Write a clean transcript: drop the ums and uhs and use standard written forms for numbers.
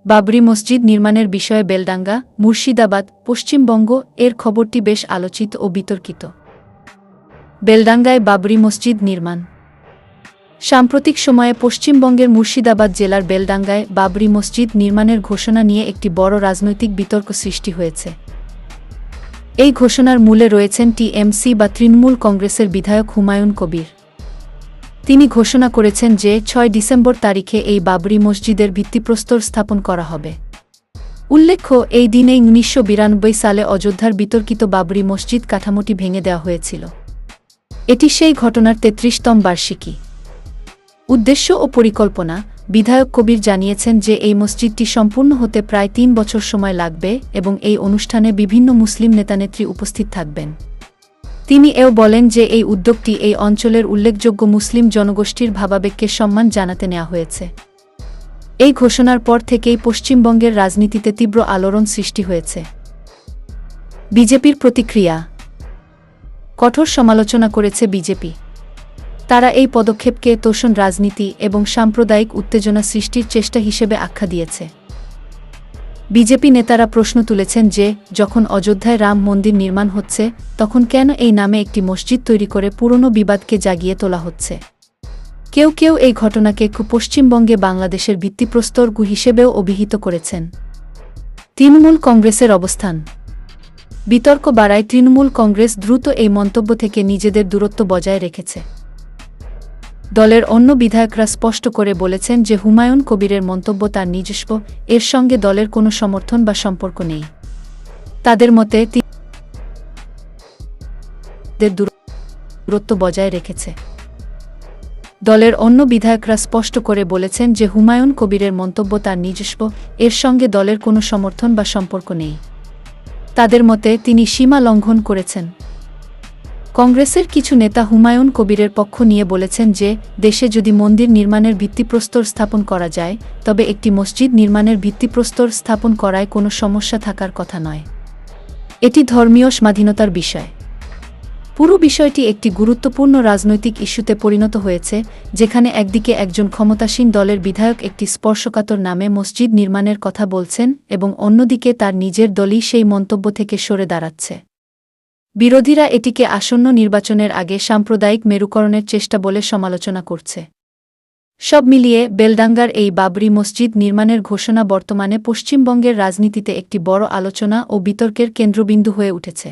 বাবরি মসজিদ নির্মাণের বিষয়ে বেলডাঙ্গা, মুর্শিদাবাদ, পশ্চিমবঙ্গ এর খবরটি বেশ আলোচিত ও বিতর্কিত। বেলডাঙ্গায় বাবরি মসজিদ নির্মাণ। সাম্প্রতিক সময়ে পশ্চিমবঙ্গের মুর্শিদাবাদ জেলার বেলডাঙ্গায় বাবরি মসজিদ নির্মাণের ঘোষণা নিয়ে একটি বড় রাজনৈতিক বিতর্ক সৃষ্টি হয়েছে। এই ঘোষণার মূলে রয়েছেন টিএমসি বা তৃণমূল কংগ্রেসের বিধায়ক হুমায়ুন কবির। তিনি ঘোষণা করেছেন যে ৬ ডিসেম্বর তারিখে এই বাবরি মসজিদের ভিত্তিপ্রস্তর স্থাপন করা হবে। উল্লেখ্য, এই দিনেই ১৯৯২ সালে অযোধ্যার বিতর্কিত বাবরি মসজিদ কাঠামোটি ভেঙে দেওয়া হয়েছিল। এটি সেই ঘটনার ৩৩তম বার্ষিকী। উদ্দেশ্য ও পরিকল্পনা। বিধায়ক কবির জানিয়েছেন যে এই মসজিদটি সম্পূর্ণ হতে প্রায় ৩ বছর সময় লাগবে এবং এই অনুষ্ঠানে বিভিন্ন মুসলিম নেতানেত্রী উপস্থিত থাকবেন। তিনি এও বলেন যে এই উদ্যোগটি এই অঞ্চলের উল্লেখযোগ্য মুসলিম জনগোষ্ঠীর ভাবাবেগকে সম্মান জানাতে নেওয়া হয়েছে। এই ঘোষণার পর থেকেই পশ্চিমবঙ্গের রাজনীতিতে তীব্র আলোড়ন সৃষ্টি হয়েছে। বিজেপির প্রতিক্রিয়া। কঠোর সমালোচনা করেছে বিজেপি। তারা এই পদক্ষেপকে তোষণ রাজনীতি এবং সাম্প্রদায়িক উত্তেজনা সৃষ্টির চেষ্টা হিসেবে আখ্যা দিয়েছে। বিজেপি নেতারা প্রশ্ন তুলেছেন যে যখন অযোধ্যায় রাম মন্দির নির্মাণ হচ্ছে তখন কেন এই নামে একটি মসজিদ তৈরি করে পুরনো বিবাদকে জাগিয়ে তোলা হচ্ছে। কেউ কেউ এই ঘটনাকে পশ্চিমবঙ্গে বাংলাদেশের ভিত্তিপ্রস্তর হিসেবেও অভিহিত করেছেন। তৃণমূল কংগ্রেসের অবস্থান। বিতর্ক বাড়ায় তৃণমূল কংগ্রেস দ্রুত এই মন্তব্য থেকে নিজেদের দূরত্ব বজায় রেখেছে। দলের অন্য বিধায়করা স্পষ্ট করে বলেছেন যে হুমায়ুন কবিরের মন্তব্য তার নিজস্ব, এর সঙ্গে দলের কোনো সমর্থন বা সম্পর্ক নেই। তাদের মতে দূরত্ব বজায় রেখেছে। দলের অন্য বিধায়করা স্পষ্ট করে বলেছেন যে হুমায়ুন কবিরের মন্তব্য তার নিজস্ব, এর সঙ্গে দলের কোনো সমর্থন বা সম্পর্ক নেই। তাদের মতে তিনি সীমা লঙ্ঘন করেছেন। কংগ্রেসের কিছু নেতা হুমায়ুন কবিরের পক্ষ নিয়ে বলেছেন যে দেশে যদি মন্দির নির্মাণের ভিত্তিপ্রস্তর স্থাপন করা যায় তবে একটি মসজিদ নির্মাণের ভিত্তিপ্রস্তর স্থাপন করায় কোনো সমস্যা থাকার কথা নয়। এটি ধর্মীয় স্বাধীনতার বিষয়। পুরো বিষয়টি একটি গুরুত্বপূর্ণ রাজনৈতিক ইস্যুতে পরিণত হয়েছে, যেখানে একদিকে একজন ক্ষমতাসীন দলের বিধায়ক একটি স্পর্শকাতর নামে মসজিদ নির্মাণের কথা বলছেন এবং অন্যদিকে তার নিজের দলই সেই মন্তব্য থেকে সরে দাঁড়াচ্ছে। বিরোধীরা এটিকে আসন্ন নির্বাচনের আগে সাম্প্রদায়িক মেরুকরণের চেষ্টা বলে সমালোচনা করছে। সব মিলিয়ে বেলডাঙ্গার এই বাবরি মসজিদ নির্মাণের ঘোষণা বর্তমানে পশ্চিমবঙ্গের রাজনীতিতে একটি বড় আলোচনা ও বিতর্কের কেন্দ্রবিন্দু হয়ে উঠেছে।